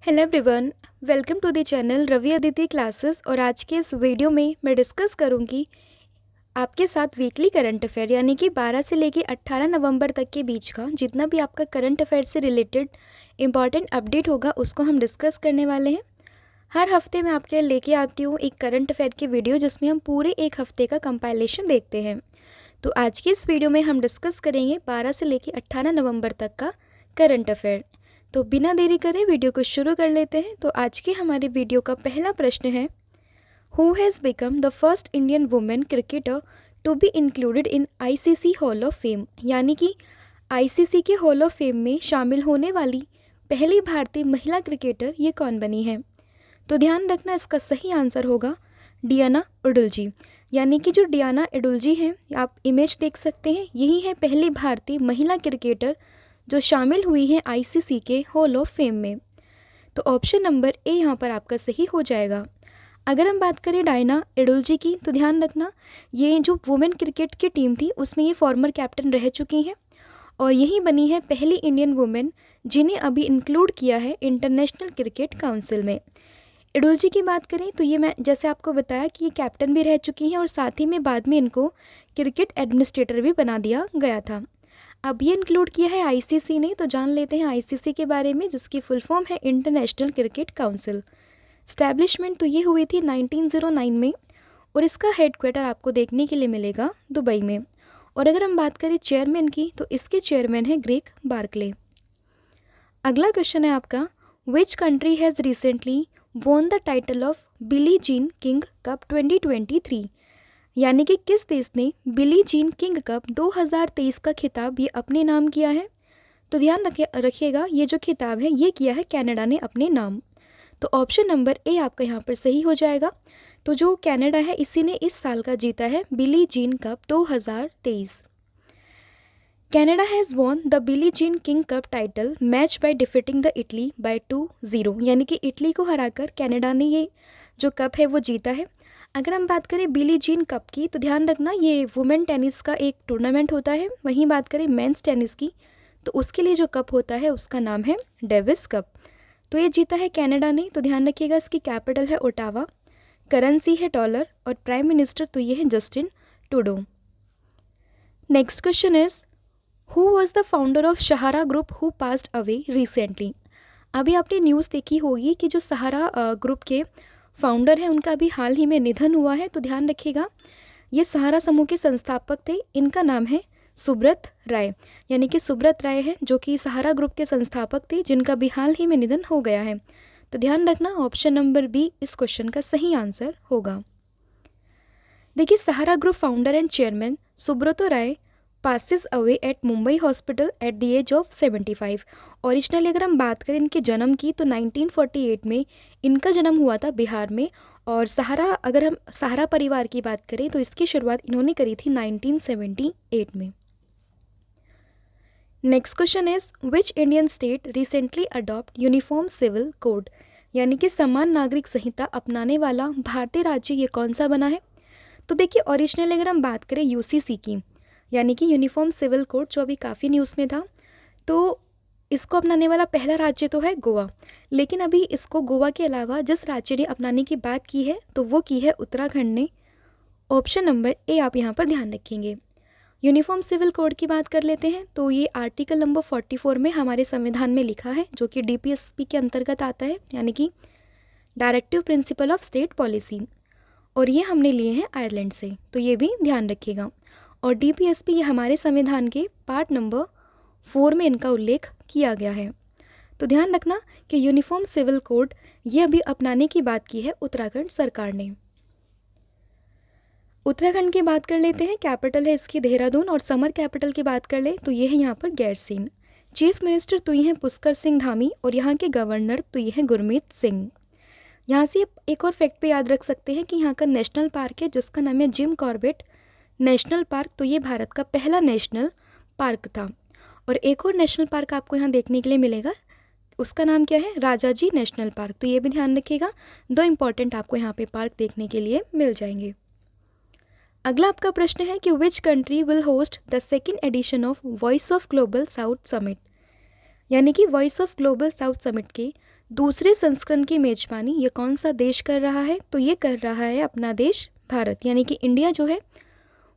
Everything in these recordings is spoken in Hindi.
Hello everyone, welcome to the channel Ravi Aditi classes. और आज के इस वीडियो में मैं डिस्कस करूंगी आपके साथ वीकली करंट अफेयर यानी कि 12 से लेके 18 नवंबर तक के बीच का जितना भी आपका करंट अफेयर से रिलेटेड इंपॉर्टेंट अपडेट होगा उसको हम डिस्कस करने वाले हैं। हर हफ्ते मैं आपके लिए लेके आती हूँ एक करंट अफेयर की वीडियो जिसमें हम पूरे एक हफ्ते का कंपाइलेशन देखते हैं। तो आज की इस वीडियो में हम डिस्कस करेंगे 12 से लेके 18 नवंबर तक का करंट अफेयर। तो बिना देरी करे वीडियो को शुरू कर लेते हैं। तो आज के हमारे वीडियो का पहला प्रश्न है, who has become the first Indian women cricketer to be included in ICC hall of fame, यानी कि आईसीसी के हॉल ऑफ फेम में शामिल होने वाली पहली भारतीय महिला क्रिकेटर ये कौन बनी है। तो ध्यान रखना, इसका सही आंसर होगा डियाना एडुल्जी। यानी कि जो डियाना एडुल्जी हैं, आप इमेज देख सकते हैं, यही है पहली भारतीय महिला क्रिकेटर जो शामिल हुई हैं आईसीसी के हॉल ऑफ फेम में। तो ऑप्शन नंबर ए यहाँ पर आपका सही हो जाएगा। अगर हम बात करें डायना एडुल्जी की, तो ध्यान रखना ये जो वुमेन क्रिकेट की टीम थी उसमें ये फॉर्मर कैप्टन रह चुकी हैं और यही बनी है पहली इंडियन वुमेन जिन्हें अभी इंक्लूड किया है इंटरनेशनल क्रिकेट काउंसिल में। एडुल्जी की बात करें तो ये मैं जैसे आपको बताया कि ये कैप्टन भी रह चुकी हैं और साथ ही में बाद में इनको क्रिकेट एडमिनिस्ट्रेटर भी बना दिया गया था। अब ये इंक्लूड किया है आईसीसी ने, तो जान लेते हैं आईसीसी के बारे में, जिसकी फुल फॉर्म है इंटरनेशनल क्रिकेट काउंसिल। स्टैब्लिशमेंट तो ये हुई थी 1909 में और इसका हेडक्वार्टर आपको देखने के लिए मिलेगा दुबई में। और अगर हम बात करें चेयरमैन की, तो इसके चेयरमैन है ग्रेग बार्कले। अगला क्वेश्चन है आपका, विच country has recently won the title of Billy Jean King cup 2023, यानी कि किस देश ने बिली जीन किंग कप 2023 का खिताब ये अपने नाम किया है। तो ध्यान रखिएगा, ये जो खिताब है ये किया है कनाडा ने अपने नाम। तो ऑप्शन नंबर ए आपका यहाँ पर सही हो जाएगा। तो जो कनाडा है इसी ने इस साल का जीता है Billie Jean Cup 2023। Canada has won the Billie Jean King Cup title match by defeating the Italy by 2-0, यानी कि इटली को हराकर कनाडा ने ये जो कप है वो जीता है। अगर हम बात करें बिली जीन कप की, तो ध्यान रखना ये वुमेन टेनिस का एक टूर्नामेंट होता है। वहीं बात करें मेंस टेनिस की, तो उसके लिए जो कप होता है उसका नाम है डेविस कप। तो ये जीता है कनाडा ने। तो ध्यान रखिएगा, इसकी कैपिटल है ओटावा, करेंसी है डॉलर और प्राइम मिनिस्टर तो ये है Justin Trudeau. Next question is, who was the founder of Sahara group who passed away recently. अभी आपने न्यूज़ देखी होगी कि जो सहारा ग्रुप के फाउंडर हैं उनका अभी हाल ही में निधन हुआ है। तो ध्यान रखिएगा, ये सहारा समूह के संस्थापक थे, इनका नाम है सुब्रत राय, यानी कि सुब्रत राय है जो कि सहारा ग्रुप के संस्थापक थे जिनका भी हाल ही में निधन हो गया है। तो ध्यान रखना ऑप्शन नंबर बी इस क्वेश्चन का सही आंसर होगा। देखिए, Sahara group founder and chairman Subrata Roy passes away at Mumbai hospital at the age of 75। Originally अगर हम बात करें इनके जन्म की, तो 1948 में इनका जन्म हुआ था बिहार में। और अगर हम सहारा परिवार की बात करें तो इसकी शुरुआत इन्होंने करी थी 1978 में। Next question is, which Indian state recently adopt uniform civil code, यानी कि समान नागरिक संहिता अपनाने वाला भारतीय राज्य ये कौन सा बना है। तो देखिए, ओरिजिनली अगर हम बात करें यूसीसी की, यानी कि यूनिफॉर्म सिविल कोड जो अभी काफ़ी न्यूज़ में था, तो इसको अपनाने वाला पहला राज्य तो है गोवा। लेकिन अभी इसको गोवा के अलावा जिस राज्य ने अपनाने की बात की है तो वो की है उत्तराखंड ने। ऑप्शन नंबर ए आप यहाँ पर ध्यान रखेंगे। यूनिफॉर्म सिविल कोड की बात कर लेते हैं, तो ये आर्टिकल नंबर 44 में हमारे संविधान में लिखा है, जो कि डीपीएसपी के अंतर्गत आता है, यानी कि directive principle of state policy. और ये हमने लिए हैं आयरलैंड से, तो ये भी ध्यान रखिएगा। और डीपीएसपी ये हमारे संविधान के पार्ट नंबर 4 में इनका उल्लेख किया गया है। तो ध्यान रखना कि यूनिफॉर्म सिविल कोड ये अभी अपनाने की बात की है उत्तराखंड सरकार ने। उत्तराखंड की बात कर लेते हैं, कैपिटल है इसकी देहरादून। और समर कैपिटल की बात कर ले तो ये है यहाँ पर गैरसैंण। चीफ मिनिस्टर तो ये हैं पुष्कर सिंह धामी और यहाँ के गवर्नर तो ये हैं गुरमीत सिंह। यहाँ से एक और फैक्ट पे याद रख सकते हैं कि यहाँ का नेशनल पार्क है जिसका नाम है जिम कॉर्बेट नेशनल पार्क। तो ये भारत का पहला नेशनल पार्क था। और एक और नेशनल पार्क आपको यहाँ देखने के लिए मिलेगा, उसका नाम क्या है, राजाजी नेशनल पार्क। तो ये भी ध्यान रखिएगा, 2 इंपॉर्टेंट आपको यहाँ पे पार्क देखने के लिए मिल जाएंगे। अगला आपका प्रश्न है कि which country will host the second edition of voice of global south summit, यानी कि voice of global south summit के दूसरे संस्करण की मेजबानी ये कौन सा देश कर रहा है? तो ये कर रहा है अपना देश भारत, यानी कि इंडिया जो है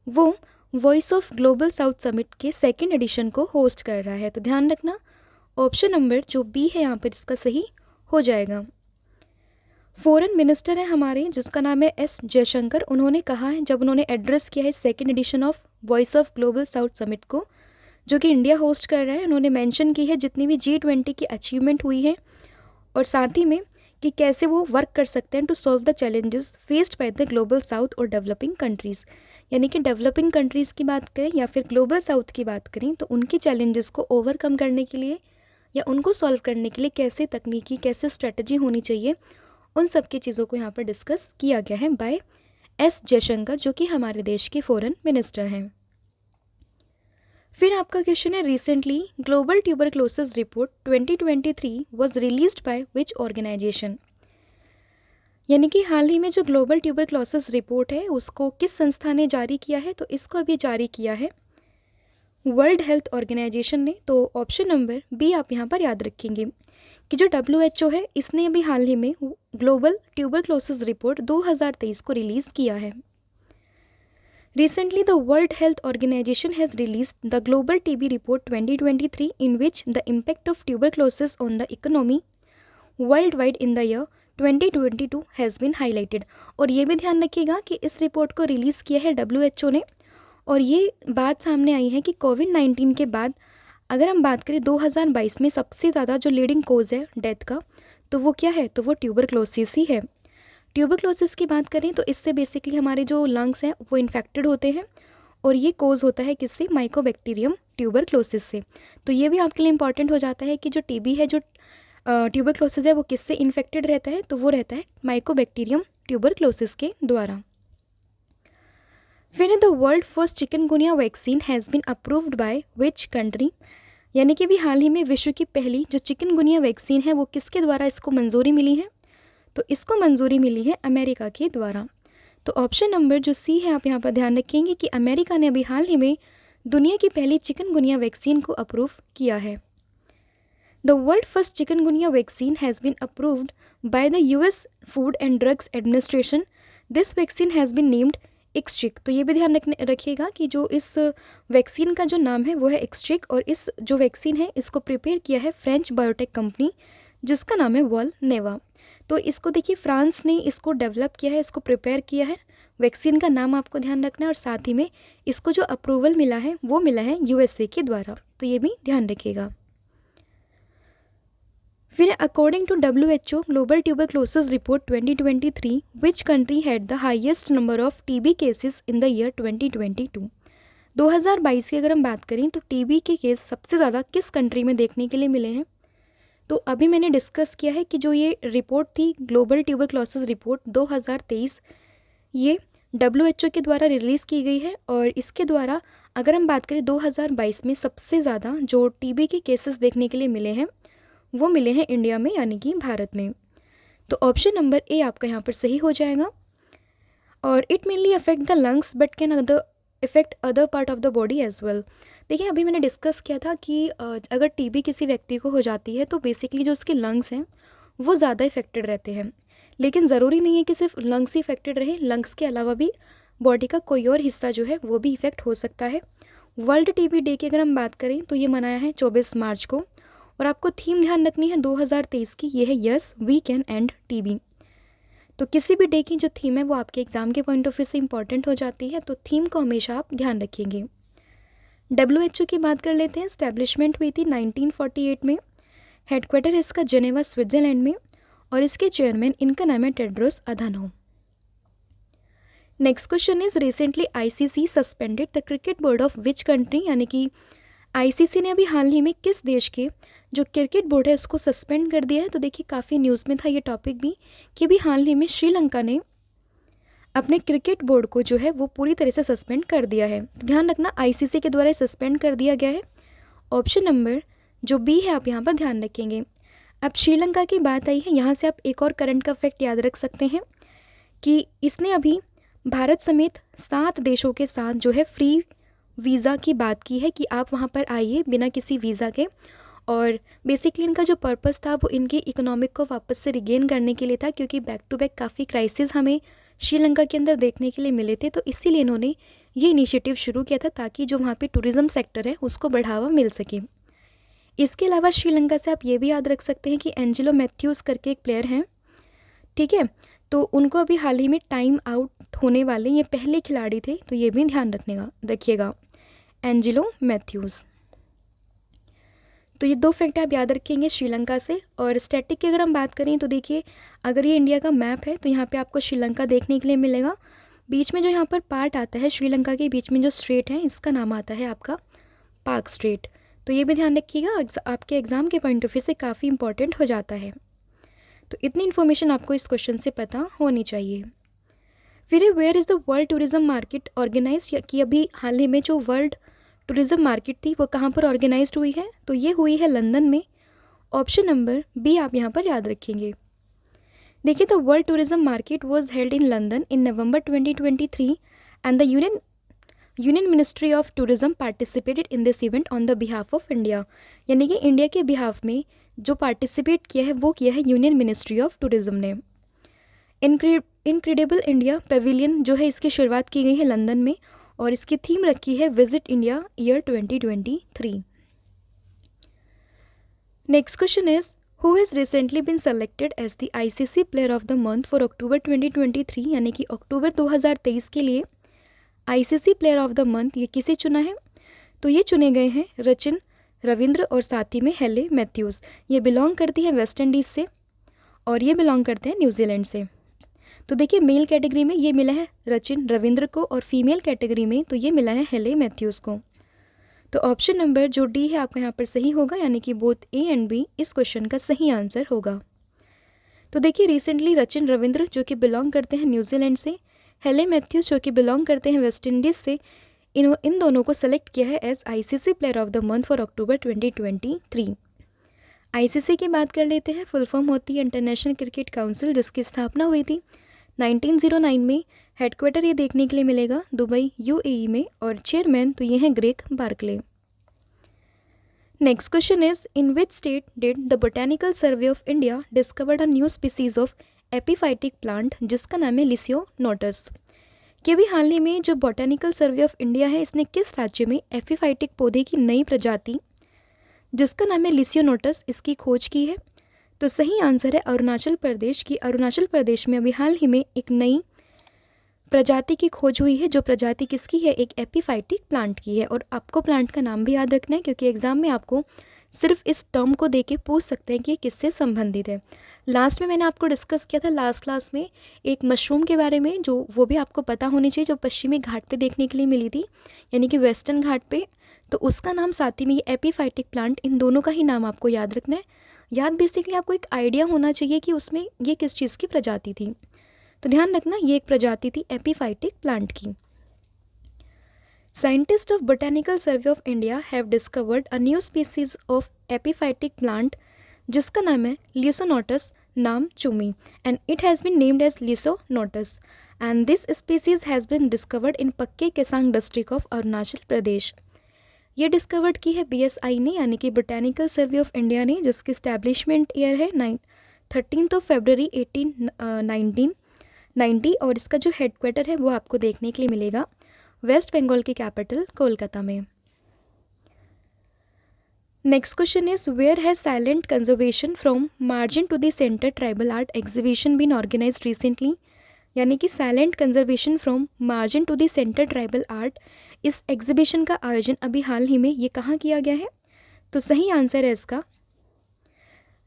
वो voice of global south summit के सेकेंड एडिशन को होस्ट कर रहा है। तो ध्यान रखना ऑप्शन नंबर जो बी है यहाँ पर इसका सही हो जाएगा। फॉरेन मिनिस्टर है हमारे जिसका नाम है एस जयशंकर। उन्होंने कहा है जब उन्होंने एड्रेस किया है second edition of voice of global south summit को जो कि इंडिया होस्ट कर रहा है, उन्होंने मेंशन की है जितनी भी G20 की अचीवमेंट हुई है और साथ ही में कि कैसे वो वर्क कर सकते हैं to solve the challenges faced by the global south और डेवलपिंग कंट्रीज़। यानी कि डेवलपिंग कंट्रीज़ की बात करें या फिर ग्लोबल साउथ की बात करें तो उनके चैलेंजेस को ओवरकम करने के लिए या उनको सॉल्व करने के लिए कैसे तकनीकी कैसे स्ट्रेटजी होनी चाहिए, उन सब की चीज़ों को यहाँ पर डिस्कस किया गया है बाय एस जयशंकर जो कि हमारे देश के फॉरेन मिनिस्टर हैं। फिर आपका क्वेश्चन है recently global tuberculosis report 2023 was released by which organisation. यानी कि हाल ही में जो ग्लोबल ट्यूबरक्लोसिस रिपोर्ट है उसको किस संस्था ने जारी किया है? तो इसको अभी जारी किया है वर्ल्ड हेल्थ ऑर्गेनाइजेशन ने। तो ऑप्शन नंबर बी आप यहाँ पर याद रखेंगे कि जो WHO है इसने अभी हाल ही में ग्लोबल ट्यूबरक्लोसिस रिपोर्ट 2023 को रिलीज़ किया है। Recently, the World Health Organization has released the Global TB Report 2023 in which the impact of tuberculosis on the economy worldwide in the year 2022 has been highlighted। और ये भी ध्यान रखिएगा कि इस रिपोर्ट को रिलीज़ किया है WHO ने और ये बात सामने आई है कि कोविड-19 के बाद अगर हम बात करें 2022 में सबसे ज़्यादा जो लीडिंग कोज है डेथ का तो वो क्या है? तो वो ट्यूबरक्लोसिस ही है। ट्यूबरक्लोसिस की बात करें तो इससे बेसिकली हमारे जो लंग्स हैं वो इन्फेक्टेड होते हैं और ये कोज होता है किससे? माइकोबैक्टीरियम ट्यूबरक्लोसिस से। तो ये भी आपके लिए इंपॉर्टेंट हो जाता है कि जो टीबी है जो ट्यूबरक्लोसिस है वो किससे इन्फेक्टेड रहता है? तो वो रहता है माइकोबैक्टीरियम ट्यूबरक्लोसिस के द्वारा। फिर the world first chikungunya vaccine has been approved by which country. यानी कि भी हाल ही में विश्व की पहली जो चिकनगुनिया वैक्सीन है वो किसके द्वारा इसको मंजूरी मिली है? तो इसको मंजूरी मिली है अमेरिका के द्वारा। तो ऑप्शन नंबर जो सी है आप यहाँ पर ध्यान रखेंगे कि अमेरिका ने अभी हाल ही में दुनिया की पहली चिकनगुनिया वैक्सीन को अप्रूव किया है। The world first chikungunya vaccine has been approved by the US food and drugs administration. This vaccine has been named Ixchiq. तो ये भी ध्यान रखिएगा कि जो इस वैक्सीन का जो नाम है वो है एक्सचिक और इस जो वैक्सीन है इसको प्रिपेयर किया है फ्रेंच बायोटेक कंपनी जिसका नाम है वॉलनेवा। तो इसको देखिए फ्रांस ने इसको डेवलप किया है, इसको प्रिपेयर किया है। वैक्सीन का नाम आपको ध्यान रखना है और साथ ही में इसको जो अप्रूवल मिला है वो मिला है USA के द्वारा। तो ये भी ध्यान रखिएगा। फिर according to WHO global tuberculosis report 2023 which country had the highest number of TB cases in the year 2022। 2022 की अगर हम बात करें तो TB के केस सबसे ज़्यादा किस कंट्री में देखने के लिए मिले हैं? तो अभी मैंने डिस्कस किया है कि जो ये रिपोर्ट थी ग्लोबल ट्यूबरक्लोसिस रिपोर्ट 2023 ये WHO के द्वारा रिलीज़ की गई है और इसके द्वारा अगर हम बात करें 2022 में सबसे ज़्यादा जो TB के केसेस देखने के लिए मिले हैं वो मिले हैं इंडिया में यानी कि भारत में। तो ऑप्शन नंबर ए आपका यहाँ पर सही हो जाएगा। और it mainly affect the lungs but can affect other part of the body as well. देखिए अभी मैंने डिस्कस किया था कि अगर TB किसी व्यक्ति को हो जाती है तो बेसिकली जो उसके लंग्स हैं वो ज़्यादा इफेक्टेड रहते हैं, लेकिन ज़रूरी नहीं है कि सिर्फ लंग्स ही इफेक्टेड रहे, लंग्स के अलावा भी बॉडी का कोई और हिस्सा जो है वो भी इफेक्ट हो सकता है। वर्ल्ड TB डे की अगर हम बात करें तो ये मनाया है 24 मार्च को और आपको थीम ध्यान रखनी है 2023 की, ये है yes we can and TB। तो किसी भी डे की जो थीम है वो आपके एग्ज़ाम के पॉइंट ऑफ व्यू से इंपॉर्टेंट हो जाती है, तो थीम को हमेशा आप ध्यान रखेंगे। WHO की बात कर लेते हैं। इस्टेब्लिशमेंट हुई थी 1948 में, हेडक्वार्टर है इसका जेनेवा स्विट्ज़रलैंड में और इसके चेयरमैन इनका नाम है Tedros Adhanom. Next question is recently ICC suspended the cricket board of which country. यानी कि ICC ने अभी हाल ही में किस देश के जो क्रिकेट बोर्ड है उसको सस्पेंड कर दिया है। तो देखिए काफ़ी न्यूज़ में था ये टॉपिक भी कि अभी हाल ही में श्रीलंका ने अपने क्रिकेट बोर्ड को जो है वो पूरी तरह से सस्पेंड कर दिया है। तो ध्यान रखना ICC के द्वारा सस्पेंड कर दिया गया है। ऑप्शन नंबर जो बी है आप यहाँ पर ध्यान रखेंगे। अब श्रीलंका की बात आई है, यहाँ से आप एक और करंट का फैक्ट याद रख सकते हैं कि इसने अभी भारत समेत 7 देशों के साथ जो है फ्री वीज़ा की बात की है कि आप वहाँ पर आइए बिना किसी वीज़ा के और बेसिकली इनका जो पर्पस था वो इनकी इकोनॉमिक को वापस से रिगेन करने के लिए था, क्योंकि बैक टू बैक काफ़ी क्राइसिस हमें श्रीलंका के अंदर देखने के लिए मिले थे। तो इसीलिए इन्होंने ये इनिशिएटिव शुरू किया था ताकि जो वहाँ पे टूरिज़्म सेक्टर है उसको बढ़ावा मिल सके। इसके अलावा श्रीलंका से आप ये भी याद रख सकते हैं कि एंजेलो मैथ्यूज़ करके एक प्लेयर हैं, ठीक है, तो उनको अभी हाल ही में टाइम आउट होने वाले, ये पहले खिलाड़ी थे, तो ये भी ध्यान रखिएगा, एंजेलो मैथ्यूज़। तो ये 2 फैक्ट आप याद रखेंगे श्रीलंका से। और स्टैटिक की अगर हम बात करें तो देखिए, अगर ये इंडिया का मैप है तो यहाँ पे आपको श्रीलंका देखने के लिए मिलेगा। बीच में जो यहाँ पर पार्ट आता है श्रीलंका के बीच में जो स्ट्रेट है, इसका नाम आता है आपका पाक स्ट्रेट। तो ये भी ध्यान रखिएगा, आपके एग्ज़ाम के पॉइंट ऑफ व्यू से काफ़ी इंपॉर्टेंट हो जाता है। तो इतनी इन्फॉर्मेशन आपको इस क्वेश्चन से पता होनी चाहिए। फिर where is the world tourism market organize, कि अभी हाल ही में जो वर्ल्ड टूरिज़्म मार्केट थी वो कहाँ पर ऑर्गेनाइज्ड हुई है, तो ये हुई है लंदन में। ऑप्शन नंबर बी आप यहाँ पर याद रखेंगे। देखिए, the world tourism market was held in London in November 2023 and the union ministry of tourism participated in this event on the behalf of India. यानी कि इंडिया के बिहाफ में जो पार्टिसिपेट किया है वो किया है यूनियन मिनिस्ट्री ऑफ टूरिज़्म ने। इनक्रेडिबल इंडिया पेविलियन जो है, इसकी शुरुआत की गई है लंदन में और इसकी थीम रखी है visit India year 2023। Next question is who has recently been selected as the ICC player of the month for October 2023, यानी कि अक्टूबर 2023 के लिए ICC player of the month ये किसे चुना है, तो ये चुने गए हैं रचिन रविंद्र और साथ ही में हेले मैथ्यूज़। ये बिलोंग करती है वेस्ट इंडीज़ से और ये बिलोंग करते हैं न्यूजीलैंड से। तो देखिए, मेल कैटेगरी में ये मिला है रचिन रविंद्र को और फीमेल कैटेगरी में तो ये मिला है हेले मैथ्यूज़ को। तो ऑप्शन नंबर जो डी है आपका यहाँ पर सही होगा, यानी कि बोथ ए एंड बी इस क्वेश्चन का सही आंसर होगा। तो देखिए, रिसेंटली रचिन रविंद्र जो कि बिलोंग करते हैं न्यूजीलैंड से, हेले मैथ्यूज़ जो कि बिलोंग करते हैं वेस्ट इंडीज़ से, इन दोनों को सेलेक्ट किया है as ICC player of the month for October 2023। ICC की बात कर लेते हैं। फुल फॉर्म होती है इंटरनेशनल क्रिकेट काउंसिल, जिसकी स्थापना हुई थी 1909 में। हेडक्वार्टर ये देखने के लिए मिलेगा दुबई यूएई में और चेयरमैन तो ये हैं Greg Barclay. Next question is in which state did the botanical survey of India discovered a new species of epiphytic plant जिसका नाम है लिसियोनोटस। कि अभी हाल ही में जो बोटेनिकल सर्वे ऑफ इंडिया है इसने किस राज्य में एपीफाइटिक पौधे की नई प्रजाति जिसका नाम है लिसियोनोटस इसकी खोज की है, तो सही आंसर है अरुणाचल प्रदेश की। अरुणाचल प्रदेश में अभी हाल ही में एक नई प्रजाति की खोज हुई है, जो प्रजाति किसकी है, एक एपीफाइटिक प्लांट की है। और आपको प्लांट का नाम भी याद रखना है क्योंकि एग्जाम में आपको सिर्फ इस टर्म को देके पूछ सकते हैं कि ये किससे संबंधित है। लास्ट में मैंने आपको डिस्कस किया था लास्ट क्लास में एक मशरूम के बारे में, जो वो भी आपको पता होनी चाहिए, जो पश्चिमी घाट पे देखने के लिए मिली थी, यानी कि वेस्टर्न घाट पे, तो उसका नाम साथ ही में ये एपीफाइटिक प्लांट, इन दोनों का ही नाम आपको याद रखना है। याद बेसिकली आपको एक आइडिया होना चाहिए कि उसमें ये किस चीज़ की प्रजाति थी, तो ध्यान रखना ये एक प्रजाति थी एपीफाइटिक प्लांट की। Scientist of botanical survey of India have discovered a new species of epiphytic plant जिसका नाम है Lysionotus namchoomii and it has been named as Lysionotus and this species has been discovered in Pakke Kessang district of Arunachal Pradesh. ये डिस्कवर्ड की है बीएसआई ने, यानी कि बोटेनिकल सर्वे ऑफ इंडिया ने, जिसकी स्टैब्लिशमेंट ईयर है 13 फरवरी 1990 और इसका जो हेडक्वार्टर है वो आपको देखने के लिए मिलेगा वेस्ट बंगाल की कैपिटल कोलकाता में। Next question is where has silent conservation from margin to the center tribal art exhibition been organized recently, यानी कि silent conservation from margin to the center tribal art, इस एग्जीबिशन का आयोजन अभी हाल ही में ये कहाँ किया गया है, तो सही आंसर है इसका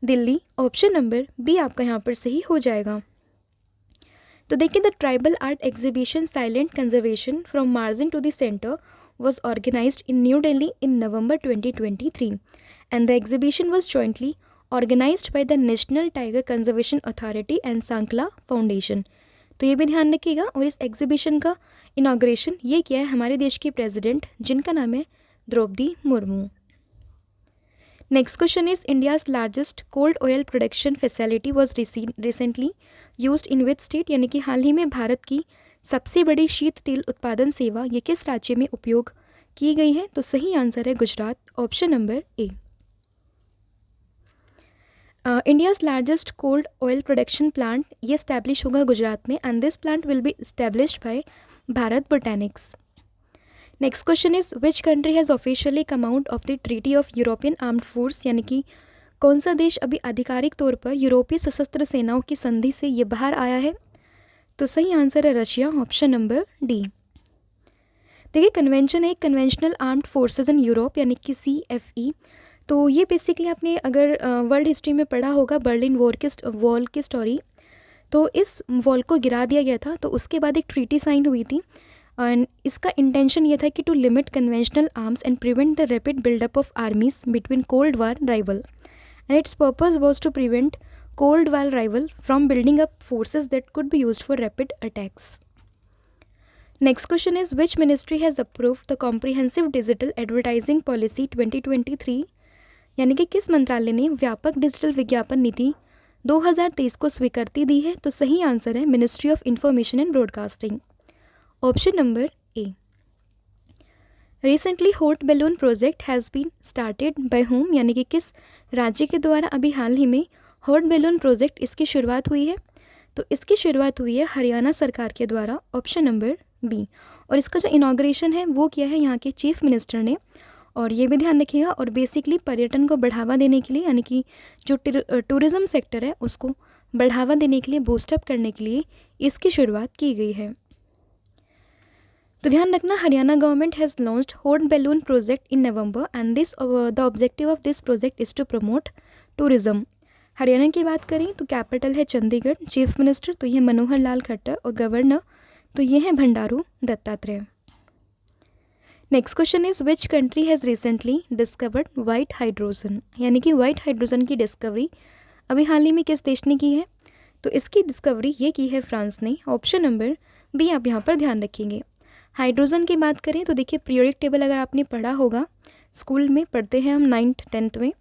दिल्ली। ऑप्शन नंबर बी आपका यहाँ पर सही हो जाएगा। तो देखिए, the tribal art exhibition silent conservation from margin to the center was organized in New Delhi in November 2023 and the exhibition was jointly organized by the National Tiger Conservation Authority and Sankla Foundation। तो ये भी ध्यान रखिएगा। और इस एग्जीबिशन का इनॉग्रेशन ये किया है हमारे देश के प्रेसिडेंट जिनका नाम है Droupadi Murmu. Next question is India's largest cold oil production facility was recently used in which state, यानी कि हाल ही में भारत की सबसे बड़ी शीत तेल उत्पादन सेवा ये किस राज्य में उपयोग की गई है, तो सही आंसर है Gujarat. Option number A. India's largest cold oil production plant ये स्टैब्लिश होगा गुजरात में and this plant will be established by Bharat Botanics. Next question is which country has officially come out of the treaty of European armed force, यानी कि कौन सा देश अभी आधिकारिक तौर पर यूरोपीय सशस्त्र सेनाओं की संधि से ये बाहर आया है? तो सही आंसर है रशिया, ऑप्शन नंबर डी। देखिए कन्वेंशन है conventional armed forces in Europe यानी कि CFE। तो ये बेसिकली आपने अगर वर्ल्ड हिस्ट्री में पढ़ा होगा बर्लिन वॉल की स्टोरी, तो इस वॉल को गिरा दिया गया था, तो उसके बाद एक ट्रीटी साइन हुई थी एंड इसका इंटेंशन ये था कि to limit conventional arms and prevent the rapid buildup of armies between cold war rival and its purpose was to prevent cold war rival from building up forces that could be used for rapid attacks. Next question is which ministry has approved the comprehensive digital advertising policy 2023, यानी कि किस मंत्रालय ने व्यापक डिजिटल विज्ञापन नीति 2023 को स्वीकृति दी है? तो सही आंसर है ministry of information and broadcasting, option number A. Recently hot balloon project has been started by home, यानी कि किस राज्य के द्वारा अभी हाल ही में हॉट बैलून प्रोजेक्ट इसकी शुरुआत हुई है? तो इसकी शुरुआत हुई है हरियाणा सरकार के द्वारा, ऑप्शन नंबर बी। और इसका जो इनॉग्रेशन है वो किया है यहाँ के चीफ मिनिस्टर ने। और ये भी ध्यान रखिएगा, और बेसिकली पर्यटन को बढ़ावा देने के लिए, यानी कि जो टूरिज़्म सेक्टर है उसको बढ़ावा देने के लिए, बूस्टअप करने के लिए इसकी शुरुआत की गई है। तो ध्यान रखना Haryana government has launched hot balloon project in November and this the objective of this project is to promote tourism. Haryana की बात करें तो कैपिटल है चंडीगढ़, चीफ मिनिस्टर तो ये मनोहर लाल खट्टर और गवर्नर तो ये है Bhandaru Dattatreya. Next question is which country has recently discovered white hydrogen, यानी कि वाइट हाइड्रोजन की डिस्कवरी अभी हाल ही में किस देश ने की है? तो इसकी डिस्कवरी ये की है फ्रांस ने, ऑप्शन नंबर बी आप यहाँ पर ध्यान रखेंगे। हाइड्रोजन की बात करें तो देखिए पीरियोडिक टेबल अगर आपने पढ़ा होगा, स्कूल में पढ़ते हैं हम 9th 10th में,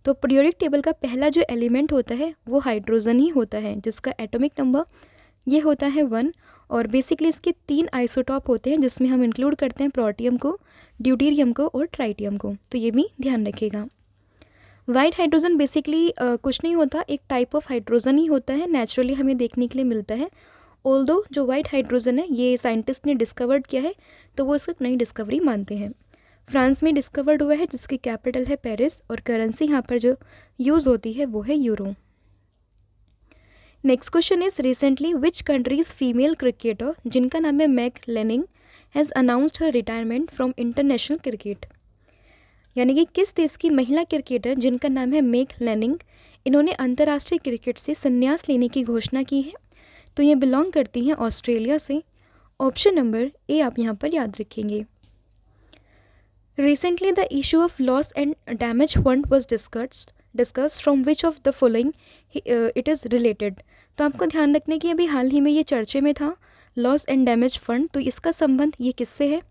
तो पीरियोडिक टेबल का पहला जो एलिमेंट होता है वो हाइड्रोजन ही होता है, जिसका एटॉमिक नंबर ये होता है 1। और बेसिकली इसके 3 आइसोटॉप होते हैं जिसमें हम इंक्लूड करते हैं प्रोटियम को, ड्यूटेरियम को और ट्राइटियम को, तो ये भी ध्यान रखिएगा। वाइट हाइड्रोजन बेसिकली कुछ नहीं होता, एक टाइप ऑफ हाइड्रोजन ही होता है, नेचुरली हमें देखने के लिए मिलता है। ऑल्दो जो वाइट हाइड्रोजन है ये साइंटिस्ट ने डिस्कवर्ड किया है तो वो इसको नई डिस्कवरी मानते हैं। फ्रांस में डिस्कवर्ड हुआ है जिसकी कैपिटल है पेरिस और करेंसी यहाँ पर जो यूज़ होती है वो है euro. Next question is recently which countries female cricketer जिनका नाम है Meg Lanning has announced her retirement from international cricket, यानी कि किस देश की महिला क्रिकेटर जिनका नाम है मैग लेनिंग, इन्होंने अंतर्राष्ट्रीय क्रिकेट से संन्यास लेने की घोषणा की है? तो ये बिलोंग करती हैं ऑस्ट्रेलिया से, ऑप्शन नंबर ए आप यहाँ पर याद रखेंगे। Recently the issue of loss and damage fund was discuss from which of the following it is related. तो आपको ध्यान रखने की अभी हाल ही में ये चर्चे में था लॉस एंड डैमेज फंड, तो इसका संबंध ये किससे है?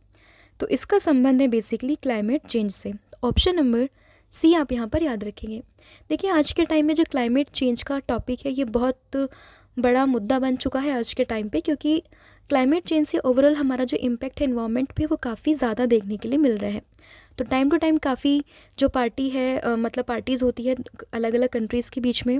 तो इसका संबंध है बेसिकली क्लाइमेट चेंज से, ऑप्शन नंबर सी आप यहाँ पर याद रखेंगे। देखिए आज के टाइम में जो क्लाइमेट चेंज का टॉपिक है ये बहुत बड़ा मुद्दा बन चुका है आज के टाइम पे, क्योंकि क्लाइमेट चेंज से ओवरऑल हमारा जो इम्पैक्ट है इन्वायरमेंट पे वो काफ़ी ज़्यादा देखने के लिए मिल रहा है। तो टाइम टू टाइम काफ़ी जो पार्टी है मतलब पार्टीज़ होती है अलग अलग कंट्रीज़ के बीच में,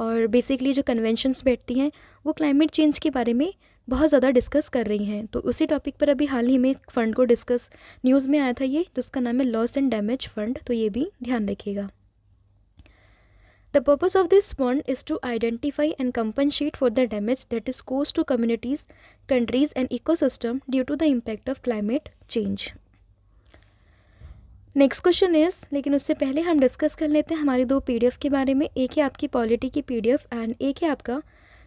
और बेसिकली जो कन्वेंशंस बैठती हैं वो क्लाइमेट चेंज के बारे में बहुत ज़्यादा डिस्कस कर रही हैं। तो उसी टॉपिक पर अभी हाल ही में एक फ़ंड को डिस्कस न्यूज़ में आया था ये, जिसका नाम है लॉस एंड डैमेज फंड, तो ये भी ध्यान रखिएगा। The purpose of this fund is to identify and compensate for the damage that is caused to communities, countries and ecosystem due to the impact of climate change. Next question is, लेकिन उससे पहले हम डिस्कस कर लेते हैं हमारी 2 PDF के बारे में। एक है आपकी पॉलिटी की PDF एंड एक है आपका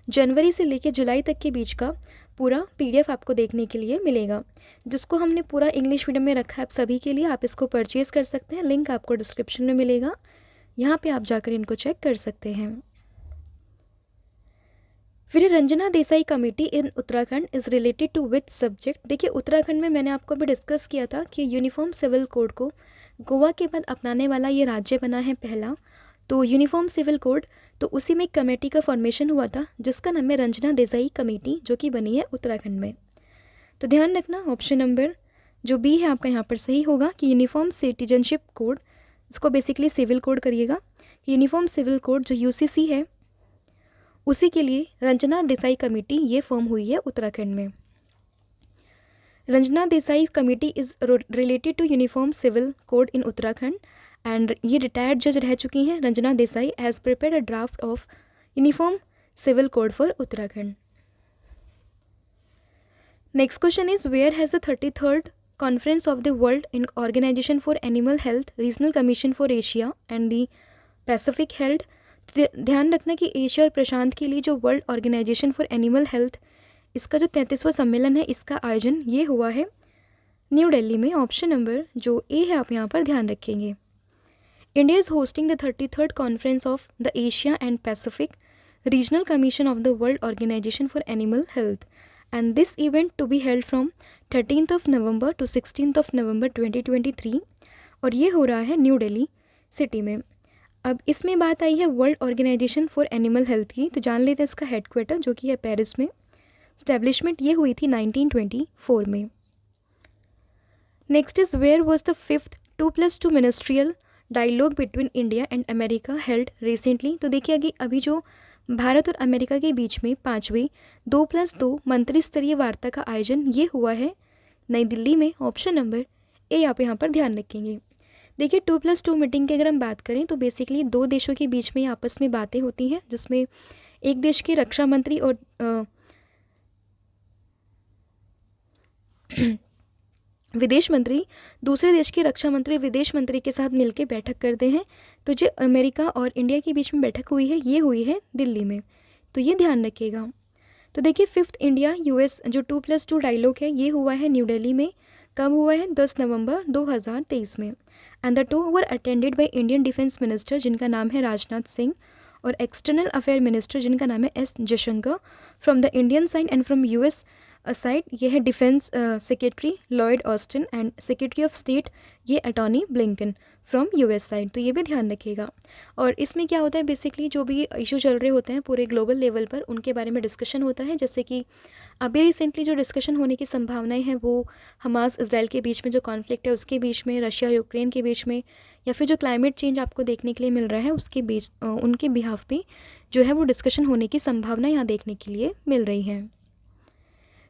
जनवरी से लेकर जुलाई तक के बीच का पूरा PDF आपको देखने के लिए मिलेगा, जिसको हमने पूरा इंग्लिश मीडियम में रखा है आप सभी के लिए। आप इसको परचेज़ कर सकते हैं, लिंक आपको डिस्क्रिप्शन में मिलेगा, यहाँ पे आप जाकर इनको चेक कर सकते हैं। फिर Ranjana Desai committee in Uttarakhand is related to which subject. देखिए उत्तराखंड में मैंने आपको भी डिस्कस किया था कि यूनिफॉर्म सिविल कोड को गोवा के बाद अपनाने वाला ये राज्य बना है पहला, तो यूनिफॉर्म सिविल कोड, तो उसी में एक कमेटी का फॉर्मेशन हुआ था जिसका नाम है रंजना देसाई कमेटी, जो कि बनी है उत्तराखंड में। तो ध्यान रखना ऑप्शन नंबर जो बी है आपका यहाँ पर सही होगा कि यूनिफॉर्म सिटीजनशिप कोड, इसको बेसिकली सिविल कोड करिएगा यूनिफॉर्म सिविल कोड जो यूसीसी है उसी के लिए रंजना देसाई कमेटी ये फॉर्म हुई है उत्तराखंड में। Ranjana Desai committee is related to uniform civil code in Uttarakhand and ये रिटायर्ड जज रह चुकी हैं। Ranjana Desai has prepared a draft of uniform civil code for Uttarakhand. Next question is where has the 33rd conference of the world in organization for animal health regional commission for Asia and the Pacific held. ध्यान रखना कि एशिया और प्रशांत के लिए जो world organization for animal health इसका जो 33वां सम्मेलन है इसका आयोजन ये हुआ है न्यू दिल्ली में। ऑप्शन नंबर जो ए है आप यहाँ पर ध्यान रखेंगे। India is hosting the 33rd conference of the Asia and Pacific regional commission of the world organization for animal health and this event to be held from 13th November to 16th November 2023 और ये हो रहा है न्यू दिल्ली सिटी में। अब इसमें बात आई है world organization for animal health की, तो जान लेते हैं इसका हेडक्वार्टर जो कि है पेरिस में। स्टैब्लिशमेंट ये हुई थी 1924 में। Next is where was the 5th 2+2 ministerial dialogue between India and America held recently. तो देखिए कि अभी जो भारत और अमेरिका के बीच में 5वें 2+2 मंत्री स्तरीय वार्ता का आयोजन ये हुआ है नई दिल्ली में। ऑप्शन नंबर ए आप यहाँ पर ध्यान रखेंगे। देखिए 2+2 मीटिंग की अगर हम बात करें तो बेसिकली दो देशों के बीच में आपस में बातें होती हैं जिसमें एक देश के रक्षा मंत्री और विदेश मंत्री दूसरे देश के रक्षा मंत्री विदेश मंत्री के साथ मिलकर बैठक करते हैं। तो जो अमेरिका और इंडिया के बीच में बैठक हुई है ये हुई है दिल्ली में, तो ये ध्यान रखिएगा। तो देखिए 5th इंडिया यूएस जो 2+2 डायलॉग है ये हुआ है न्यू दिल्ली में। कब हुआ है? 10 नवंबर 2023 में। And the two were attended by Indian defence minister जिनका नाम है राजनाथ सिंह और एक्सटर्नल अफेयर मिनिस्टर जिनका नाम है S Jaishankar from the Indian side and from US side ये है defence secretary Lloyd Austin and secretary of state ये attorney Blinken from US side. तो ये भी ध्यान रखिएगा। और इसमें क्या होता है बेसिकली जो भी इशू चल रहे होते हैं पूरे ग्लोबल लेवल पर उनके बारे में डिस्कशन होता है। जैसे कि अभी रिसेंटली जो डिस्कशन होने की संभावनाएं हैं वो हमास इजराइल के बीच में जो कॉन्फ्लिक्ट है उसके बीच में, रशिया यूक्रेन के बीच में, या फिर जो क्लाइमेट चेंज आपको देखने के लिए मिल रहा है उसके बीच उनके बिहाफ पे जो है वो डिस्कशन होने की संभावना यहाँ देखने के लिए मिल रही है।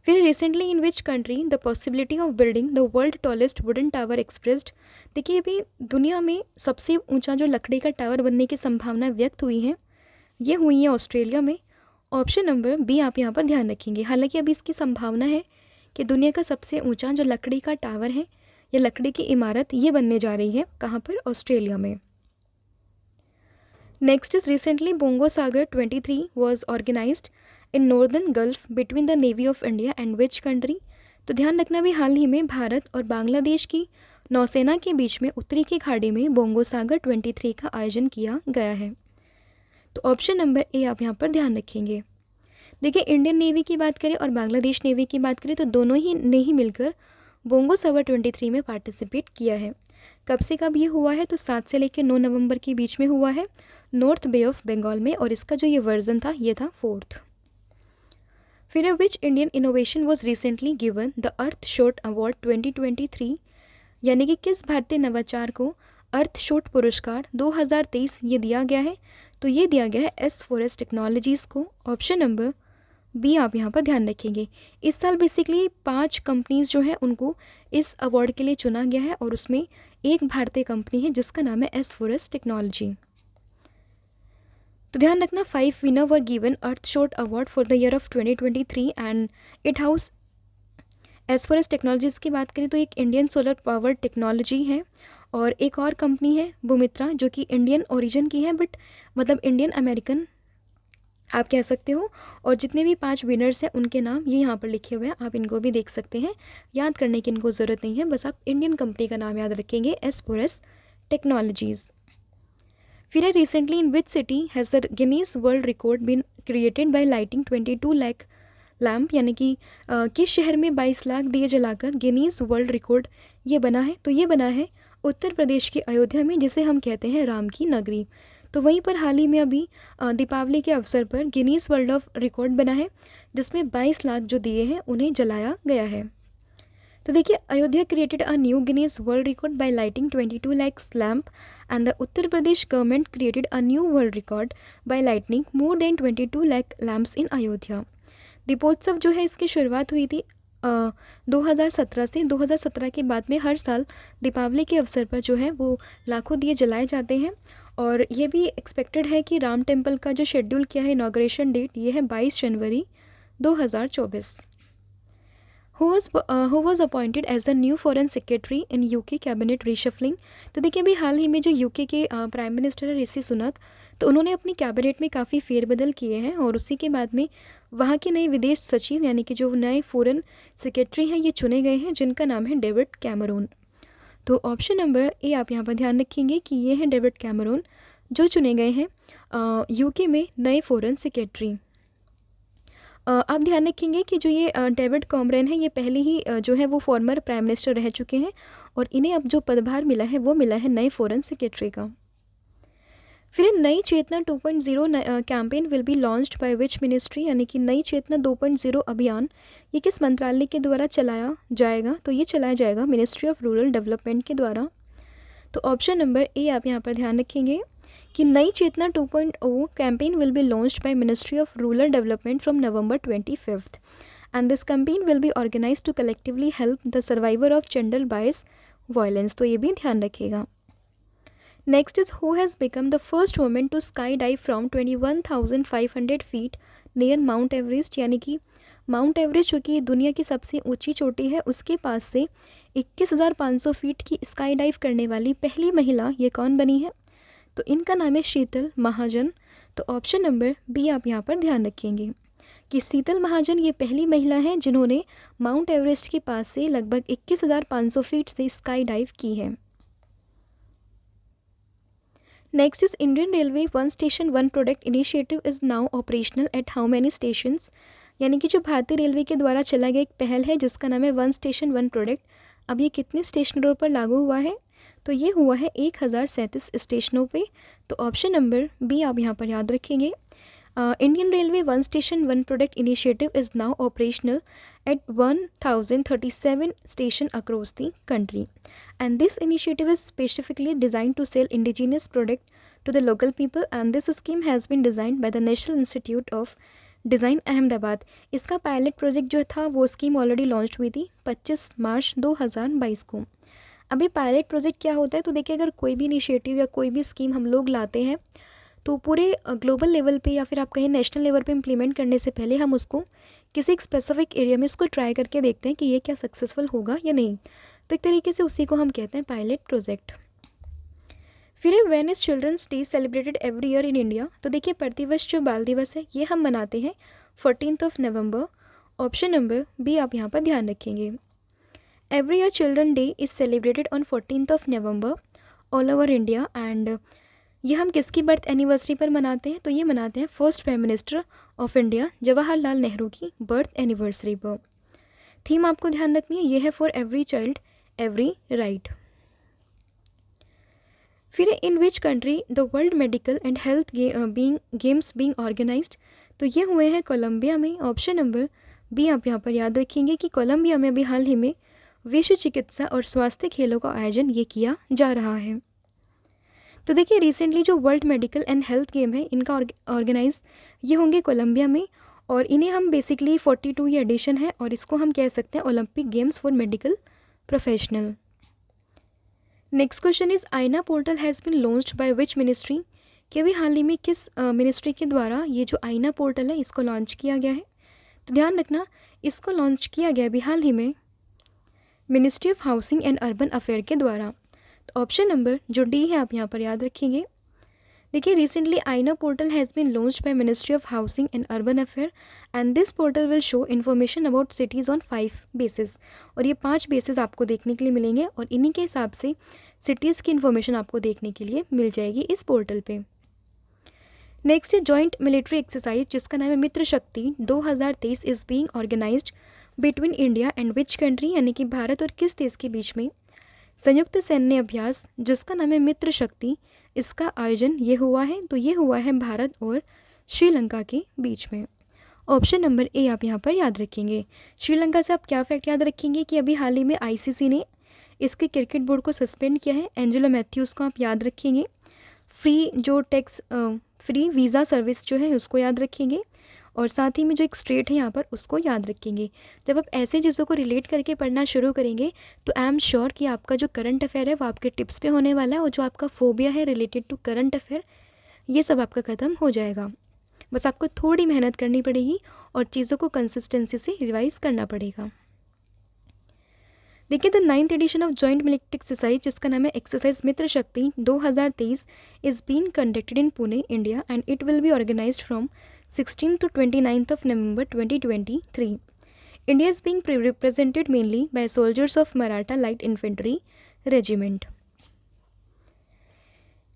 फिर recently in which country the possibility of building the world tallest wooden tower expressed. देखिए अभी दुनिया में सबसे ऊंचा जो लकड़ी का टावर बनने की संभावना व्यक्त हुई है ये हुई है ऑस्ट्रेलिया में। ऑप्शन नंबर बी आप यहाँ पर ध्यान रखेंगे। हालांकि अभी इसकी संभावना है कि दुनिया का सबसे ऊंचा जो लकड़ी का टावर है या लकड़ी की इमारत ये बनने जा रही है कहाँ पर? ऑस्ट्रेलिया में। Next is recently Bongo Sagar 23 was organized in northern gulf between the navy of India and which country. तो ध्यान रखना भी हाल ही में भारत और बांग्लादेश की नौसेना के बीच में उत्तरी की खाड़ी में बोंगो सागर 23 का आयोजन किया गया है। तो ऑप्शन नंबर ए आप यहाँ पर ध्यान रखेंगे। देखिए इंडियन नेवी की बात करें और बांग्लादेश नेवी की बात करें तो दोनों ही ने ही मिलकर बोंगो सागर 23 में पार्टिसिपेट किया है। कब से कब ये हुआ है? तो 7 से लेकर 9 नवंबर के बीच में हुआ है नॉर्थ बे ऑफ बंगाल में और इसका जो ये वर्जन था ये था 4th। फिर which Indian innovation was recently given the earth shot award 2023, यानी कि किस भारतीय नवाचार को अर्थ शॉट पुरस्कार 2023 ये दिया गया है? तो ये दिया गया है एस फॉरेस्ट टेक्नोलॉजीज़ को। ऑप्शन नंबर बी आप यहाँ पर ध्यान रखेंगे। इस साल बेसिकली 5 कंपनीज जो है उनको इस अवार्ड के लिए चुना गया है और उसमें एक भारतीय कंपनी है जिसका नाम है एस फॉरेस्ट टेक्नोलॉजी। तो ध्यान रखना 5 winner were given earth shot award for the year of 2023 and it house S forest technologies की बात करें तो एक इंडियन सोलर पावर टेक्नोलॉजी है और एक और कंपनी है बुमित्रा जो कि इंडियन ओरिजिन की है बट मतलब इंडियन अमेरिकन आप कह सकते हो। और जितने भी 5 विनर्स हैं उनके नाम ये यहाँ पर लिखे हुए हैं, आप इनको भी देख सकते हैं। याद करने की इनको ज़रूरत नहीं है, बस आप इंडियन कंपनी का नाम याद रखेंगे एस फॉरेस्ट टेक्नोलॉजीज़। फिर recently in which city has the Guinness world record been created by lighting 22 lakh lamp, यानी कि किस शहर में 22 लाख दिए जलाकर गिनीज वर्ल्ड रिकॉर्ड ये बना है? तो ये बना है उत्तर प्रदेश की अयोध्या में जिसे हम कहते हैं राम की नगरी। तो वहीं पर हाल ही में अभी दीपावली के अवसर पर गिनीज वर्ल्ड ऑफ रिकॉर्ड बना है जिसमें 22 लाख जो दिए हैं उन्हें जलाया गया है। तो देखिए, Ayodhya created a new Guinness world record by lighting 22 lakhs lamp and the Uttar Pradesh government created a new world record by lightning more than 22 lakh lamps in Ayodhya. Deepotsav जो है इसकी शुरुआत हुई थी 2017 से। 2017 के बाद में हर साल दीपावली के अवसर पर जो है वो लाखों दिए जलाए जाते हैं। और ये भी एक्सपेक्टेड है कि राम टेम्पल का जो शेड्यूल किया है इनाग्रेशन डेट, ये है 22 जनवरी 2024। Who was appointed as the new foreign secretary in UK cabinet reshuffling. तो देखिए, अभी हाल ही में जो यूके के प्राइम मिनिस्टर है ऋषि सुनक, तो उन्होंने अपनी कैबिनेट में काफ़ी फेरबदल किए हैं और उसी के बाद में वहाँ के नए विदेश सचिव यानी कि जो नए फॉरेन सेक्रेटरी हैं ये चुने गए हैं, जिनका नाम है डेविड कैमरून। तो ऑप्शन नंबर ए आप यहाँ पर ध्यान रखेंगे कि ये हैं डेविड कैमरून जो चुने गए हैं यूके में नए फॉरेन सेक्रेटरी। आप ध्यान रखेंगे कि जो ये डेविड कैमरन है, ये पहले ही जो है वो फॉर्मर प्राइम मिनिस्टर रह चुके हैं और इन्हें अब जो पदभार मिला है वो मिला है नए फॉरेन सेक्रेटरी का। फिर नई Chetna 2.0 campaign will be launched by which ministry, यानी कि नई चेतना 2.0 अभियान ये किस मंत्रालय के द्वारा चलाया जाएगा। तो ये चलाया जाएगा मिनिस्ट्री ऑफ रूरल डेवलपमेंट के द्वारा। तो ऑप्शन नंबर ए आप यहाँ पर ध्यान रखेंगे कि Nayi Chetna 2.0 campaign will be launched by ministry of rural development from November 25th and this campaign will be organise to collectively help the survivor of gender bias violence. तो ये भी ध्यान रखिएगा। Next is who has become the first women to skydive from 21,500 feet near Mount Everest, यानी कि माउंट एवरेस्ट जो कि दुनिया की सबसे ऊंची चोटी है उसके पास से 21,500 फीट की स्काई डाइव करने वाली पहली महिला ये कौन बनी है। तो इनका नाम है शीतल महाजन। तो ऑप्शन नंबर बी आप यहाँ पर ध्यान रखेंगे कि शीतल महाजन ये पहली महिला है जिन्होंने माउंट एवरेस्ट के पास से लगभग 21,500 फीट से स्काई डाइव की है। Next is Indian railway one station one product initiative is now operational at how many stations, यानी कि जो भारतीय रेलवे के द्वारा चला गया एक पहल है जिसका नाम है वन स्टेशन वन प्रोडक्ट, अब ये कितने स्टेशनों पर लागू हुआ है। तो ये हुआ है 1037 स्टेशनों पे। तो ऑप्शन नंबर बी आप यहाँ पर याद रखेंगे। Indian railway one station one product initiative is now operational at 1037 station across the country and this initiative is specifically designed to sell indigenous product to the local people and this scheme has been designed by the national institute of design Ahmedabad. इसका पायलट प्रोजेक्ट जो था वो स्कीम ऑलरेडी लॉन्च हुई थी 25 मार्च 2022 को। अभी पायलट प्रोजेक्ट क्या होता है, तो देखिए अगर कोई भी इनिशिएटिव या कोई भी स्कीम हम लोग लाते हैं तो पूरे ग्लोबल लेवल पे या फिर आप कहें नेशनल लेवल पे इम्प्लीमेंट करने से पहले हम उसको किसी एक स्पेसिफिक एरिया में इसको ट्राई करके देखते हैं कि ये क्या सक्सेसफुल होगा या नहीं। तो एक तरीके से उसी को हम कहते हैं पायलट प्रोजेक्ट। फिर when is children's day celebrated every year in India. तो देखिए प्रतिवर्ष जो बाल दिवस है ये हम मनाते हैं 14 नवंबर। ऑप्शन नंबर बी आप यहाँ पर ध्यान रखेंगे। Every year children day is celebrated on 14 November all over India and ये हम किसकी बर्थ एनिवर्सरी पर मनाते हैं। तो ये मनाते हैं first prime minister of India Jawaharlal Nehru की बर्थ एनिवर्सरी पर। थीम आपको ध्यान रखनी है, ये है for every child every right. फिर in which country the world medical and health games being organised. तो ये हुए हैं कोलंबिया में। ऑप्शन नंबर बी आप यहाँ पर याद रखेंगे कि कोलंबिया में अभी हाल ही में विश्व चिकित्सा और स्वास्थ्य खेलों का आयोजन ये किया जा रहा है। तो देखिए रिसेंटली जो world medical and health game है इनका ऑर्गेनाइज ये होंगे कोलंबिया में और इन्हें हम बेसिकली 42 एडिशन है और इसको हम कह सकते हैं Olympic games for medical professional. Next question is Aaina portal has been launched by which ministry, कि अभी हाल ही में किस मिनिस्ट्री के द्वारा ये जो आईना पोर्टल है इसको लॉन्च किया गया है। तो ध्यान रखना इसको लॉन्च किया गया अभी हाल ही में ministry of housing and urban affair के द्वारा। तो ऑप्शन नंबर जो डी है आप यहाँ पर याद रखेंगे। देखिए recently Aaina portal has been launched by ministry of housing and urban affair and this portal will show information about cities on 5 basis, और ये 5 बेसिस आपको देखने के लिए मिलेंगे और इन्हीं के हिसाब से सिटीज़ की इन्फॉर्मेशन आपको देखने के लिए मिल जाएगी इस पोर्टल पे। नेक्स्ट है जॉइंट मिलिट्री एक्सरसाइज जिसका नाम है Mitra Shakti 2023 is being organized between India and which country, यानी कि भारत और किस देश के बीच में संयुक्त सैन्य अभ्यास जिसका नाम है मित्र शक्ति इसका आयोजन ये हुआ है। तो ये हुआ है भारत और श्रीलंका के बीच में। ऑप्शन नंबर ए आप यहाँ पर याद रखेंगे। श्रीलंका से आप क्या फैक्ट याद रखेंगे कि अभी हाल ही में आईसीसी ने इसके क्रिकेट बोर्ड को सस्पेंड किया है। एंजेलो मैथ्यूज़ को आप याद रखेंगे। फ्री वीज़ा सर्विस जो है उसको याद रखेंगे, और साथ ही में जो एक स्ट्रेट है यहाँ पर उसको याद रखेंगे। जब आप ऐसे चीज़ों को रिलेट करके पढ़ना शुरू करेंगे तो आई एम श्योर कि आपका जो करंट अफेयर है वो आपके टिप्स पे होने वाला है, और जो आपका फोबिया है रिलेटेड टू करंट अफेयर ये सब आपका ख़त्म हो जाएगा। बस आपको थोड़ी मेहनत करनी पड़ेगी और चीज़ों को कंसिस्टेंसी से रिवाइज करना पड़ेगा। देखिए, the 9th edition of joint military exercise जिसका नाम है exercise Mitra Shakti 2023 is been conducted in Pune India and it will be organized from 16 to 29th of November 2023. India is being represented mainly by soldiers of Maratha Light Infantry Regiment.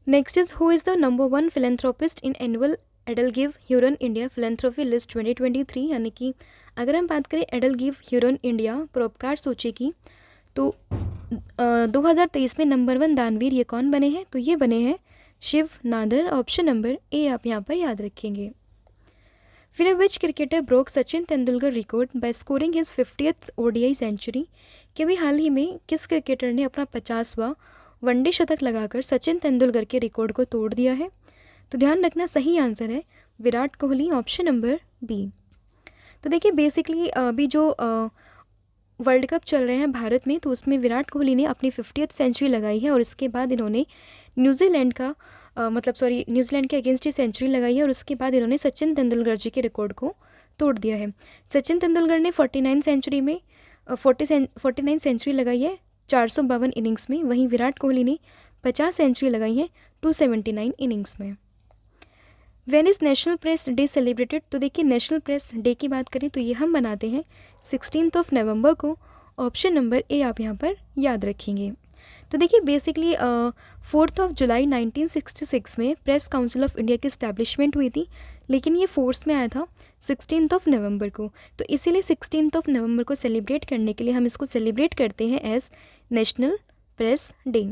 Next is, who is the number one philanthropist in annual EdelGive Hurun India philanthropy list 2023? यानी कि अगर हम बात करें एडलगिव ह्यूरन इंडिया परोपकार सूची की, तो 2023 में नंबर 1 दानवीर ये कौन बने हैं? तो ये बने हैं Shiv Nadar. Option number A आप यहाँ पर याद रखेंगे। फिर which cricketer broke Sachin Tendulkar record by scoring his 50th ODI century? कि अभी हाल ही में किस क्रिकेटर ने अपना 50वां वनडे शतक लगाकर सचिन तेंदुलकर के रिकॉर्ड को तोड़ दिया है? तो ध्यान रखना सही आंसर है Virat Kohli. Option number B. तो देखिए, बेसिकली अभी जो वर्ल्ड कप चल रहे हैं भारत में, तो उसमें विराट कोहली ने अपनी 50th सेंचुरी लगाई है, और इसके बाद इन्होंने न्यूजीलैंड के अगेंस्ट ही सेंचुरी लगाई है, और उसके बाद इन्होंने सचिन तेंदुलकर जी के रिकॉर्ड को तोड़ दिया है। सचिन तेंदुलकर ने 49 सेंचुरी लगाई है 452 इनिंग्स में, वहीं विराट कोहली ने 50 सेंचुरी लगाई है 279 इनिंग्स में। When is national press day celebrated? तो देखिए, नेशनल प्रेस डे की बात करें तो ये हम मनाते हैं 16 नवंबर को। ऑप्शन नंबर ए आप यहाँ पर याद रखेंगे। तो देखिए, बेसिकली 4 जुलाई 1966 में प्रेस काउंसिल ऑफ इंडिया की इस्टेब्लिशमेंट हुई थी, लेकिन ये फोर्स में आया था 16 नवंबर को। तो इसीलिए 16 नवंबर को सेलिब्रेट करने के लिए हम इसको सेलिब्रेट करते हैं एज नेशनल प्रेस डे।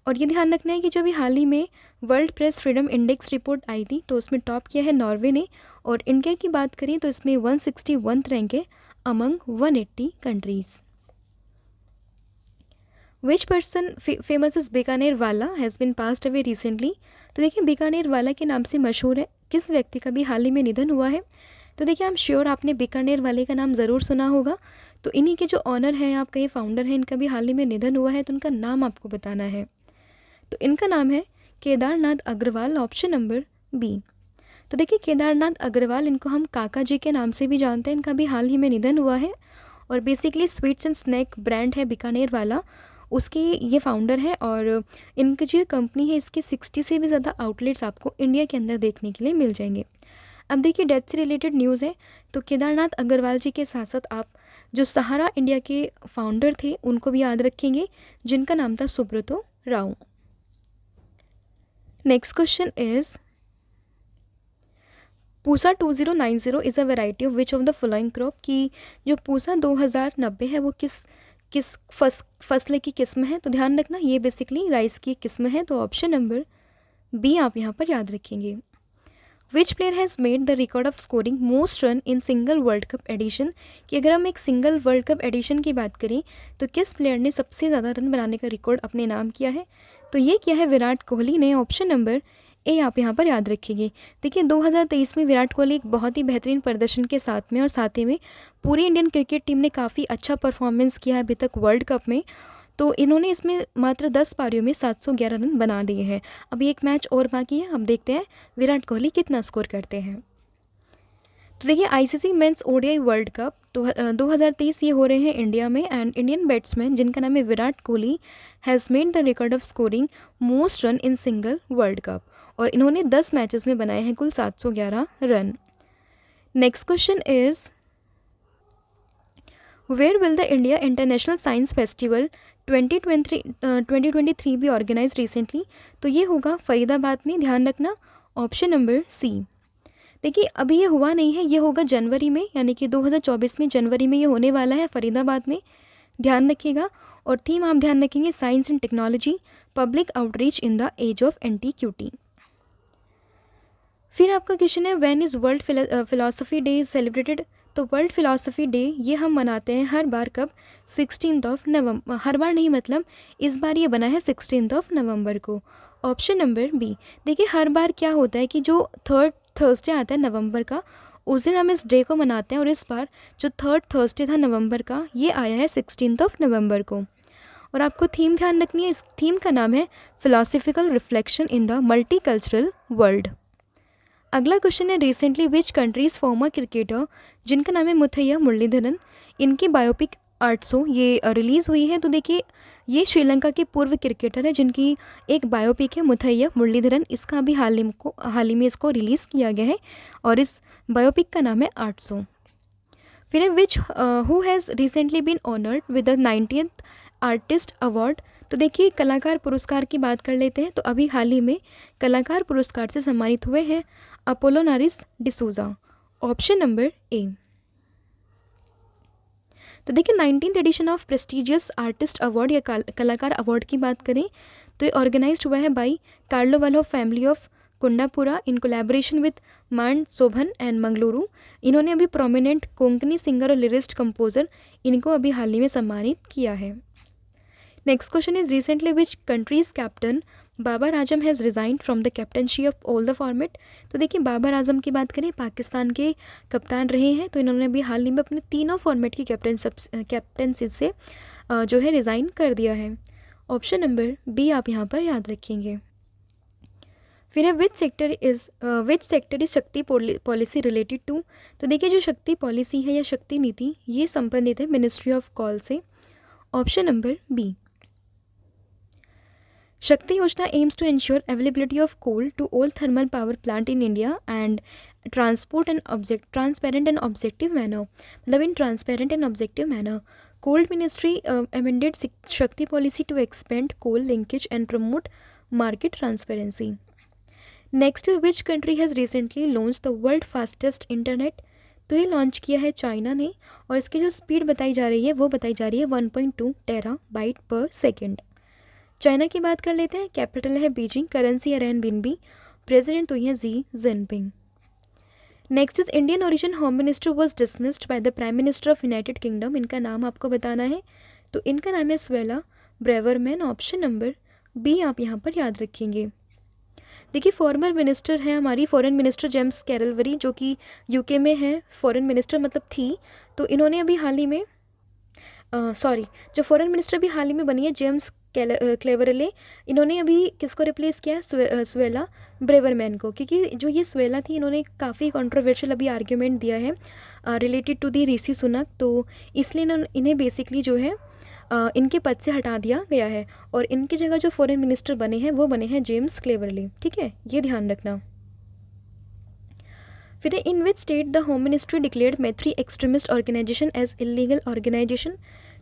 और ये ध्यान रखना है कि जो अभी हाल ही में world press freedom index report आई थी, तो उसमें टॉप किया है नॉर्वे ने, और इंडिया की बात करें तो इसमें 161th रैंक है among 180 countries. Which person famous is Bikaner वाला has been passed away recently? तो देखिए, बीकानेर वाला के नाम से मशहूर है किस व्यक्ति का भी हाल ही में निधन हुआ है? तो देखिए, आई एम श्योर आपने बीकानेर वाले का नाम ज़रूर सुना होगा। तो इन्हीं के जो ऑनर हैं, आपका ये फाउंडर है, इनका भी हाल ही में निधन हुआ है, तो उनका नाम आपको बताना है। तो इनका नाम है Kedarnath Agarwal. Option number B. तो देखिए, केदारनाथ अग्रवाल, इनको हम काका जी के नाम से भी जानते हैं, इनका भी हाल ही में निधन हुआ है, और basically sweets and snack brand है बीकानेर वाला, उसके ये फाउंडर है, और इनकी जो कंपनी है इसके 60 से भी ज़्यादा आउटलेट्स आपको इंडिया के अंदर देखने के लिए मिल जाएंगे। अब देखिए, डेथ से रिलेटेड न्यूज़ है, तो केदारनाथ अग्रवाल जी के साथ साथ आप जो सहारा इंडिया के फाउंडर थे उनको भी याद रखेंगे, जिनका नाम था Subrata Roy. Next question is, Pusa 2090 is a variety of which of the following crop? की जो पूसा 2090 है वो किस फसल की किस्म है? तो ध्यान रखना, ये बेसिकली राइस की किस्म है, तो ऑप्शन नंबर बी आप यहाँ पर याद रखेंगे। Which player has made the record of scoring most run in single world cup edition? कि अगर हम एक सिंगल वर्ल्ड कप एडिशन की बात करें तो किस प्लेयर ने सबसे ज़्यादा रन बनाने का रिकॉर्ड अपने नाम किया है? तो ये किया है विराट कोहली ने। ऑप्शन नंबर ए आप यहाँ पर याद रखेंगे। देखिए, 2023 में विराट कोहली एक बहुत ही बेहतरीन प्रदर्शन के साथ में, और साथ ही में पूरी इंडियन क्रिकेट टीम ने काफ़ी अच्छा परफॉर्मेंस किया है अभी तक वर्ल्ड कप में, तो इन्होंने इसमें मात्र 10 पारियों में 711 रन बना दिए हैं। अभी एक मैच और बाकी है, अब देखते हैं विराट कोहली कितना स्कोर करते हैं। तो देखिए, ICC men's ODI world cup 2023 ये हो रहे हैं इंडिया में, एंड इंडियन बैट्समैन जिनका नाम है Virat Kohli has made the record of scoring most run in single world cup, और इन्होंने 10 मैचेस में बनाए हैं कुल 711 run. Next question is, where will the India international science festival 2023 भी ऑर्गेनाइज रिसेंटली? तो ये होगा फरीदाबाद में, ध्यान रखना। Option number C. देखिए, अभी ये हुआ नहीं है, ये होगा जनवरी में, यानी कि 2024 में जनवरी में ये होने वाला है फरीदाबाद में, ध्यान रखिएगा। और थीम आप ध्यान रखेंगे, science and technology, public outreach in the age of antiquity. फिर आपका क्वेश्चन है when is world philosophy day is celebrated. तो वर्ल्ड फिलोसफी डे ये हम मनाते हैं हर बार कब, 16 नवंबर। हर बार नहीं, मतलब इस बार ये बना है 16 नवंबर को। Option number B. देखिए हर बार क्या होता है कि जो थर्ड थर्सडे आता है नवंबर का, उस दिन हम इस डे को मनाते हैं, और इस बार जो थर्ड थर्सडे था नवंबर का, ये आया है 16 नवंबर को। और आपको थीम ध्यान रखनी है, इस थीम का नाम है philosophical reflection in the multi cultural world. अगला क्वेश्चन है recently which countries farmer cricketer, जिनका नाम है मुथैया मुरलीधरन, इनकी बायोपिक 800 ये रिलीज़ हुई है। तो देखिए ये श्रीलंका के पूर्व क्रिकेटर है जिनकी एक बायोपिक है मुथैया मुरलीधरन। इसका अभी हाल ही में इसको रिलीज़ किया गया है, और इस बायोपिक का नाम है 800। फिर है which who has recently been honoured with the 90th artist award. तो देखिए कलाकार पुरस्कार की बात कर लेते हैं। तो अभी हाल ही में कलाकार पुरस्कार से सम्मानित हुए हैं Apollinaris D'Souza. Option number A. तो देखिए 19th edition of prestigious artist award या कलाकार अवार्ड की बात करें तो ये ऑर्गेनाइज्ड हुआ है by Carvalho family of Kundapura in collaboration with Mand Sobhann and Mangaluru. इन्होंने अभी प्रोमिनेंट कोंकणी सिंगर और लिरिस्ट कंपोजर, इनको अभी हाल ही में सम्मानित किया है। Next question is recently which country's captain Babar Azam has resign from the captaincy of all the format. तो देखिए बाबर आजम की बात करें, पाकिस्तान के कप्तान रहे हैं, तो इन्होंने भी हाल ही में अपने तीनों फॉर्मेट की कैप्टनसी से जो है रिज़ाइन कर दिया है। ऑप्शन नंबर बी आप यहाँ पर याद रखेंगे। फिर है विच सेक्टर इज शक्ति पॉलिसी रिलेटेड टू। तो देखिए जो शक्ति पॉलिसी है या शक्ति नीति, ये संबंधित है मिनिस्ट्री ऑफ कॉल से। Option number B. शक्ति योजना aims to ensure availability of coal to all thermal power plant in India and transparent and objective manner. मतलब in transparent and objective manner coal ministry amended Shakti policy to expand coal linkage and promote market transparency. Next which country has recently launch the world fastest internet. तो ये लॉन्च किया है चाइना ने, और इसकी जो स्पीड बताई जा रही है वो बताई जा रही है 1.2 टेराबाइट पर सेकेंड। चाइना की बात कर लेते हैं, कैपिटल है बीजिंग, करेंसी है रेनबिनबी, प्रेसिडेंट तो है Xi Jinping. Next is Indian origin home minister was dismissed by the prime minister of United Kingdom. इनका नाम आपको बताना है, तो इनका नाम है Suella Braverman. Option number B आप यहाँ पर याद रखेंगे। देखिए फॉर्मर मिनिस्टर है हमारी फॉरेन मिनिस्टर जेम्स कैरलवरी, जो कि यूके में है फॉरेन मिनिस्टर, मतलब थी। तो इन्होंने अभी हाल ही में जो फॉरेन मिनिस्टर भी हाल ही में बनी है जेम्स क्लेवरले, इन्होंने अभी किसको रिप्लेस किया है, स्वेला ब्रेवरमैन को। क्योंकि जो ये स्वेला थी, इन्होंने काफ़ी कंट्रोवर्शियल अभी आर्ग्यूमेंट दिया है related to the Rishi Sunak, तो इसलिए इन्हें बेसिकली जो है इनके पद से हटा दिया गया है, और इनकी जगह जो फॉरेन मिनिस्टर बने हैं वो बने हैं जेम्स क्लेवरले। ठीक है, ये ध्यान रखना। फिर in which state the home ministry declared Meitei extremist organization as illegal organization.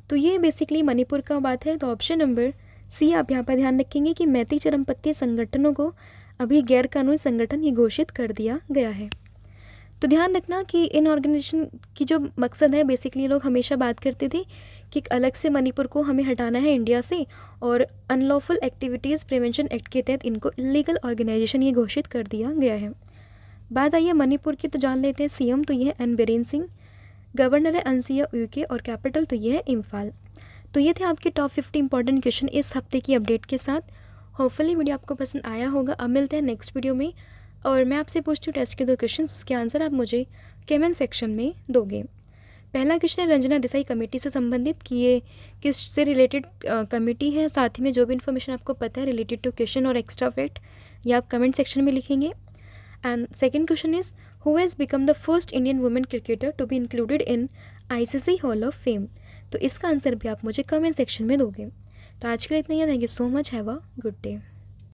तो ये बेसिकली मणिपुर का बात है। तो ऑप्शन नंबर सी आप यहाँ पर ध्यान रखेंगे कि मैती चरमपंथी संगठनों को अभी गैर कानूनी संगठन ये घोषित कर दिया गया है। तो ध्यान रखना कि इन ऑर्गेनाइजेशन की जो मकसद है, बेसिकली लोग हमेशा बात करते थे कि अलग से मणिपुर को हमें हटाना है इंडिया से, और अनलॉफुल एक्टिविटीज़ प्रिवेंशन एक्ट के तहत इनको इलीगल ऑर्गेनाइजेशन ये घोषित कर दिया गया है। बात आई है मणिपुर की, तो जान लेते हैं सीएम तो ये है एन बीरेन सिंह, गवर्नर है अनसुईया उइके, और कैपिटल तो ये है इम्फाल। तो ये थे आपके टॉप 50 इंपॉर्टेंट क्वेश्चन इस हफ्ते की अपडेट के साथ। होपफुली वीडियो आपको पसंद आया होगा। अब मिलते हैं नेक्स्ट वीडियो में, और मैं आपसे पूछती हूँ टेस्ट के 2 क्वेश्चन, जिसके आंसर आप मुझे कमेंट सेक्शन में दोगे। पहला क्वेश्चन है रंजना देसाई कमेटी से संबंधित कि ये किस से रिलेटेड कमेटी है, साथ ही में जो भी इन्फॉर्मेशन आपको पता है रिलेटेड टू क्वेश्चन और एक्स्ट्रा फैक्ट, ये आप कमेंट सेक्शन में लिखेंगे। And second question is who has become the first Indian women cricketer to be included in ICC hall of fame. तो इसका आंसर भी आप मुझे कमेंट सेक्शन में दोगे। तो आज के लिए इतना ही है। Thank you so much, have a good day.